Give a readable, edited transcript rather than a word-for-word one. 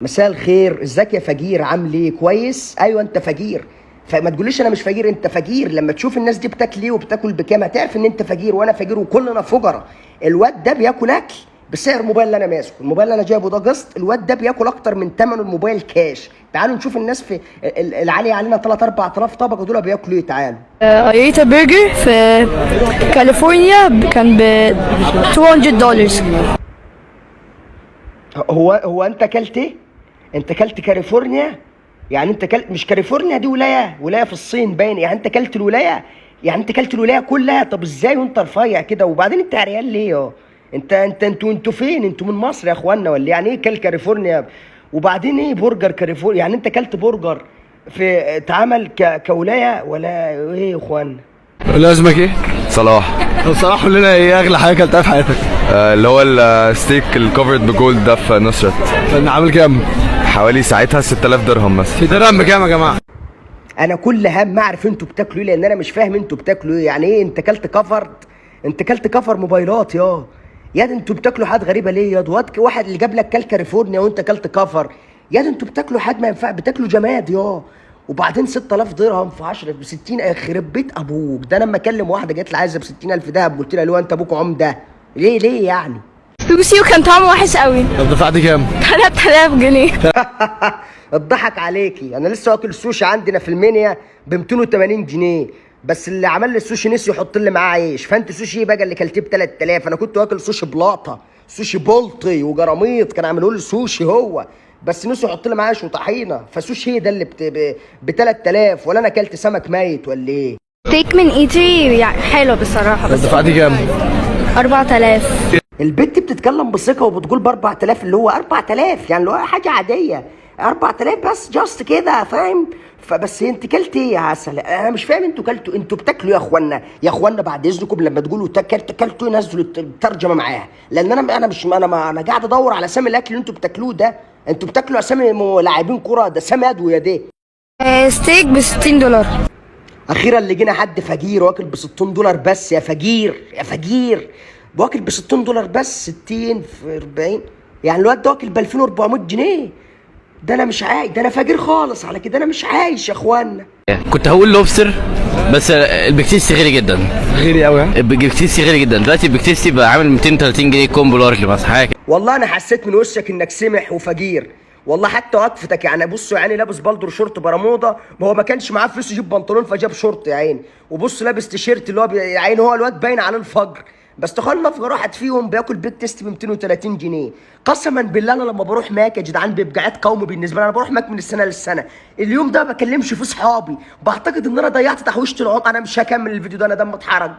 مساء الخير، ازيك يا فجير؟ عامل ايه؟ كويس؟ ايوه انت فجير. فما تقوليش انا مش فجير، انت فجير. لما تشوف الناس دي بتاكل ايه وبتاكل بكام هتعرف ان انت فجير وانا فجير وكلنا فجرة. الواد ده بياكل اكل بسعر الموبايل اللي انا ماسكه، الموبايل اللي انا جايبه ده قسط، الواد ده بياكل اكتر من ثمن الموبايل كاش. تعالوا نشوف الناس في العالية علينا 3 4000 طبقة دول بياكلوا ايه. تعالوا. I ate a burger في كاليفورنيا كان ب $200. هو انت اكلت ايه؟ انت اكلت كاليفورنيا؟ يعني انت كلت، مش كاليفورنيا دي ولايه في الصين باين، يعني انت اكلت الولايه؟ يعني انت اكلت الولايه كلها؟ طب ازاي وانت رفيع كده؟ وبعدين انت عريان ليه؟ انتوا فين؟ انتوا من مصر يا اخوانا ولا يعني ايه كاليفورنيا؟ وبعدين ايه برجر كاليفورنيا؟ يعني انت اكلت برجر في اتعمل كولايه ولا ايه يا اخوانا؟ لا اسمك ايه؟ صلاح. طب صلاح قول لنا ايه اغلى حاجه اكلتها في حياتك؟ اللي هو الستيك الكوفرد بجولد ده في نصرت. كان عامل كام؟ حوالي ساعتها 6000 درهم مثلا. درهم بكام يا جماعه؟ انا كل هم اعرف انتوا بتاكلوا ايه، لان انا مش فاهم انتوا بتاكلوا ايه. يعني ايه انت اكلت كفرد؟ انت اكلت كفر موبايلات يا دي انتوا بتاكلوا حاجات غريبه ليه يا واد؟ واحد اللي جاب لك كل كاليفورنيا وانت اكلت كفر؟ يا دي انتوا بتاكلوا حاجات ما ينفع، بتاكلوا جماد. وبعدين 6000 درهم في 10 ب 60. يخرب بيت ابوك. ده انا لما اكلم واحده جت لي عايزه ب 60000 دهب قلت لها لو انت ابوك عمده ليه يعني؟ سوشي وكان طعمه وحش قوي. طب دفعت كام؟ 3000 جنيه. اتضحك عليكي. انا لسه واكل السوشي عندنا في المنيا ب 280 جنيه، بس اللي عمل لي السوشي نسي يحط لي معاه عيش. فانت سوشي ايه بقى اللي كلتيه ب 3000؟ انا كنت واكل سوشي بلاطه، سوشي بولطي وجراميط، كان عاملوا لي سوشي هو بس نسي يحط لي معاه عيش وطحينه. فسوشي ده اللي ب 3000 ولا انا اكلت سمك ميت ولا ايه؟ ستيك من ايتي يعني حلو بصراحه. طب بس دفعت كام؟ 4000. البت بتتكلم بثقه وبتقول ب 4000، اللي هو 4000 يعني اللي هو حاجه عاديه. 4000 بس جاست كده، فاهم؟ فبس انت كلت ايه يا عسل؟ انا مش فاهم انتوا كلتوا، انتوا بتاكلوا يا اخوانا بعد اذنكم لما تقولوا كلتوا ايه نزلوا الترجمه معاها، لان انا مش انا قاعد ادور على اسامي الاكل اللي انتوا بتاكلوه ده. انتوا بتاكلوا اسامي لاعبين كوره، ده سامي ادويه ده. ستيك ب $60. اخيرا لقينا حد فقير واكل ب $60 بس. يا فقير واكل ب $60 بس. 60 في 40 يعني الواد ده واكل ب 2400 جنيه. ده انا مش عايش، ده انا فقير خالص على كده، انا مش عايش يا اخوانا. كنت هقول لوبستر بس البكتيرسي غالي جدا. غيري قوي ها؟ البكتيرسي غالي جدا دلوقتي. البكتيرسي بقى عامل 230 جنيه كومبو لارج مثلا حاجه. والله انا حسيت من وشك انك سمح وفقير، والله حتى وقفتك. يعني بصوا يعني لابس بلدر شورت برمودا، ما هو ما كانش معاه فلوس يجيب بنطلون فجاب شورت يا عيني. وبص لابس تيشيرت اللي هو يا عيني، هو الواد باين عليه الفجر. بس تخيل افجر واحد فيهم بياكل بيك تيست ب 230 جنيه. قسما بالله انا لما بروح ماك يا جدعان بيبقى عيد قومي بالنسبه لي. انا بروح ماك من السنه للسنه، اليوم ده ما بكلمش فيه صحابي، بعتقد ان انا ضيعت تحويشه العمر. انا مش هكمل الفيديو ده، انا دم اتحرق.